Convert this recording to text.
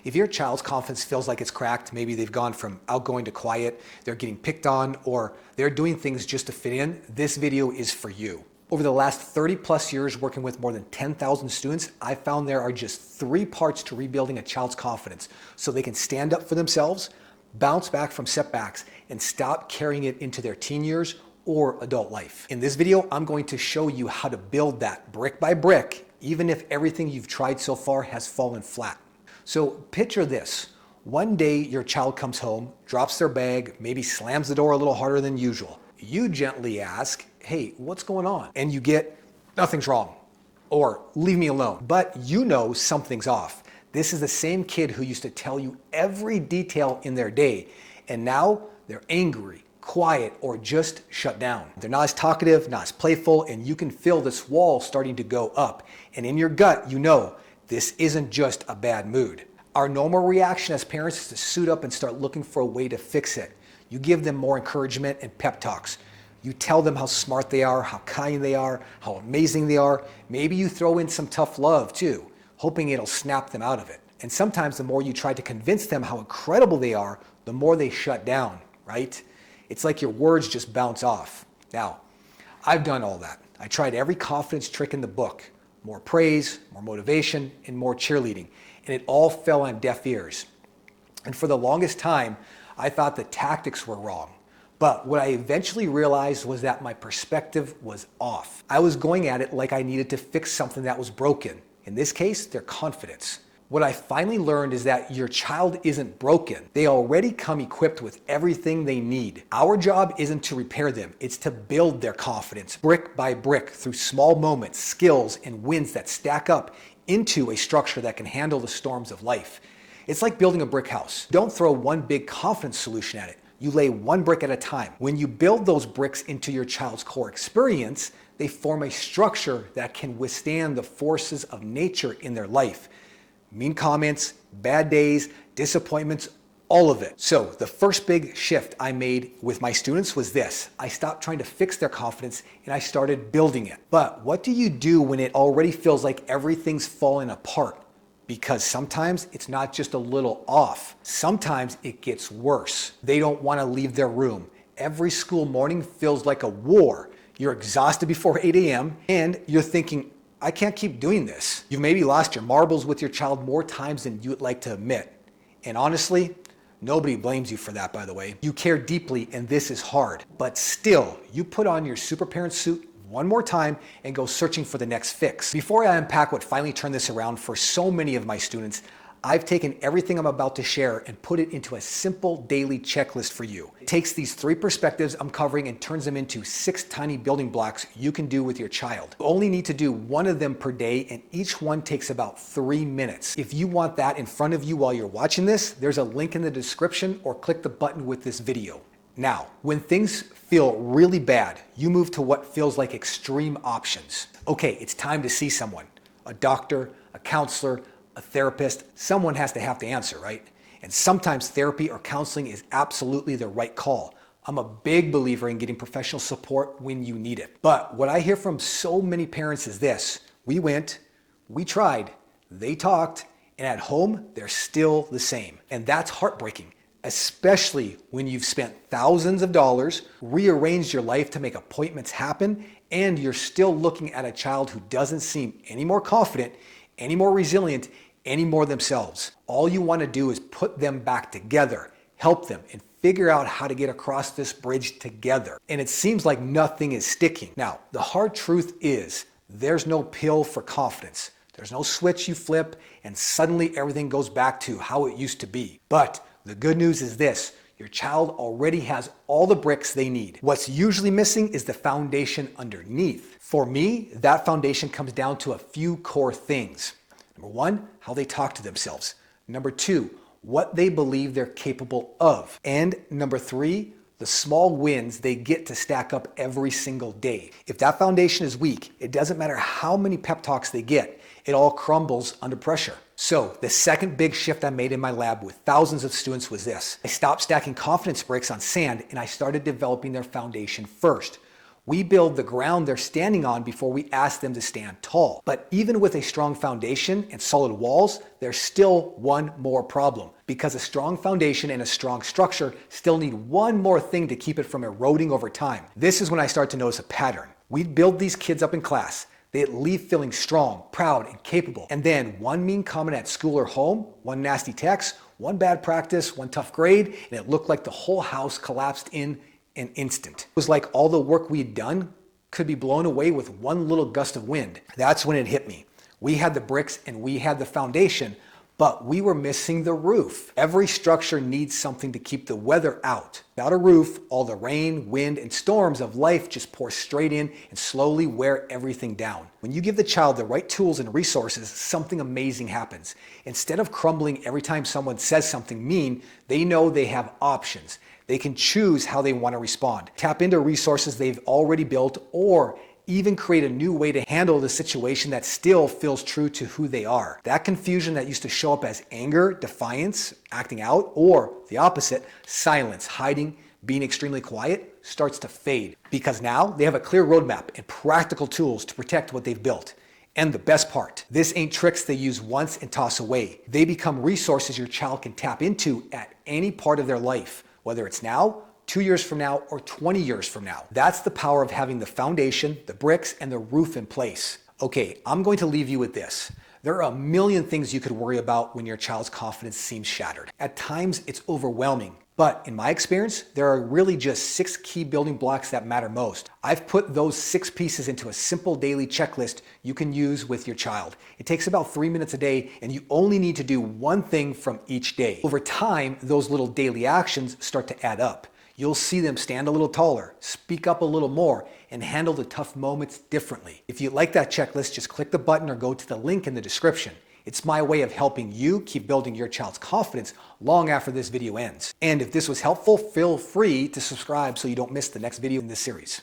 If your child's confidence feels like it's cracked, maybe they've gone from outgoing to quiet, they're getting picked on, or they're doing things just to fit in, this video is for you. Over the last 30 plus years working with more than 10,000 students, I found there are just 3 parts to rebuilding a child's confidence so they can stand up for themselves, bounce back from setbacks, and stop carrying it into their teen years or adult life. In this video, I'm going to show you how to build that brick by brick, even if everything you've tried so far has fallen flat. So picture this. One day your child comes home, drops their bag, maybe slams the door a little harder than usual. You gently ask, hey, what's going on? And you get, nothing's wrong, or leave me alone. But you know something's off. This is the same kid who used to tell you every detail in their day, and now they're angry, quiet, or just shut down. They're not as talkative, not as playful, and you can feel this wall starting to go up. And in your gut, you know this isn't just a bad mood. Our normal reaction as parents is to suit up and start looking for a way to fix it. You give them more encouragement and pep talks. You tell them how smart they are, how kind they are, how amazing they are. Maybe you throw in some tough love too, hoping it'll snap them out of it. And sometimes the more you try to convince them how incredible they are, the more they shut down, right? It's like your words just bounce off. Now, I've done all that. I tried every confidence trick in the book. More praise, more motivation, and more cheerleading. And it all fell on deaf ears. And for the longest time, I thought the tactics were wrong. But what I eventually realized was that my perspective was off. I was going at it like I needed to fix something that was broken. In this case, their confidence. What I finally learned is that your child isn't broken. They already come equipped with everything they need. Our job isn't to repair them, it's to build their confidence brick by brick through small moments, skills, and wins that stack up into a structure that can handle the storms of life. It's like building a brick house. Don't throw one big confidence solution at it. You lay one brick at a time. When you build those bricks into your child's core experience, they form a structure that can withstand the forces of nature in their life. Mean comments, bad days, disappointments, all of it. So the first big shift I made with my students was this. I stopped trying to fix their confidence and I started building it. But what do you do when it already feels like everything's falling apart? Because sometimes it's not just a little off. Sometimes it gets worse. They don't want to leave their room. Every school morning feels like a war. You're exhausted before 8 a.m. and you're thinking, I can't keep doing this. You've maybe lost your marbles with your child more times than you'd like to admit. And honestly, nobody blames you for that, by the way. You care deeply and this is hard. But still, you put on your super parent suit one more time and go searching for the next fix. Before I unpack what finally turned this around for so many of my students, I've taken everything I'm about to share and put it into a simple daily checklist for you. It takes these 3 perspectives I'm covering and turns them into 6 tiny building blocks you can do with your child. You only need to do one of them per day, and each one takes about 3 minutes. If you want that in front of you while you're watching this, there's a link in the description or click the button with this video. Now, when things feel really bad, you move to what feels like extreme options. Okay, it's time to see someone. A doctor, a counselor, a therapist. Someone has to have to answer, right? And sometimes therapy or counseling is absolutely the right call. I'm a big believer in getting professional support when you need it. But what I hear from so many parents is this. We went, we tried, they talked, and at home, they're still the same. And that's heartbreaking, especially when you've spent thousands of dollars, rearranged your life to make appointments happen, and you're still looking at a child who doesn't seem any more confident, any more resilient, any more themselves. All you want to do is put them back together, help them, and figure out how to get across this bridge together. And it seems like nothing is sticking. Now, the hard truth is there's no pill for confidence. There's no switch you flip and suddenly everything goes back to how it used to be. But the good news is this. Your child already has all the bricks they need. What's usually missing is the foundation underneath. For me, that foundation comes down to a few core things. Number 1, how they talk to themselves. Number 2, what they believe they're capable of. And number 3, the small wins they get to stack up every single day. If that foundation is weak, it doesn't matter how many pep talks they get, it all crumbles under pressure. So the second big shift I made in my lab with thousands of students was this. I stopped stacking confidence bricks on sand and I started developing their foundation first. We build the ground they're standing on before we ask them to stand tall. But even with a strong foundation and solid walls, there's still one more problem. Because a strong foundation and a strong structure still need one more thing to keep it from eroding over time. This is when I start to notice a pattern. We'd build these kids up in class. They'd leave feeling strong, proud, and capable. And then one mean comment at school or home, one nasty text, one bad practice, one tough grade, and it looked like the whole house collapsed in an instant. It was like all the work we'd done could be blown away with one little gust of wind. That's when it hit me. We had the bricks and we had the foundation, but we were missing the roof. Every structure needs something to keep the weather out. Without a roof, all the rain, wind, and storms of life just pour straight in and slowly wear everything down. When you give the child the right tools and resources, something amazing happens. Instead of crumbling every time someone says something mean, they know they have options. They can choose how they want to respond. Tap into resources they've already built, or even create a new way to handle the situation that still feels true to who they are. That confusion that used to show up as anger, defiance, acting out, or the opposite, silence, hiding, being extremely quiet, starts to fade. Because now they have a clear roadmap and practical tools to protect what they've built. And the best part, this ain't tricks they use once and toss away. They become resources your child can tap into at any part of their life, whether it's now, 2 years from now, or 20 years from now. That's the power of having the foundation, the bricks, and the roof in place. Okay, I'm going to leave you with this. There are a million things you could worry about when your child's confidence seems shattered. At times, it's overwhelming. But in my experience, there are really just 6 key building blocks that matter most. I've put those 6 pieces into a simple daily checklist you can use with your child. It takes about 3 minutes a day, and you only need to do one thing from each day. Over time, those little daily actions start to add up. You'll see them stand a little taller, speak up a little more, and handle the tough moments differently. If you like that checklist, just click the button or go to the link in the description. It's my way of helping you keep building your child's confidence long after this video ends. And if this was helpful, feel free to subscribe so you don't miss the next video in this series.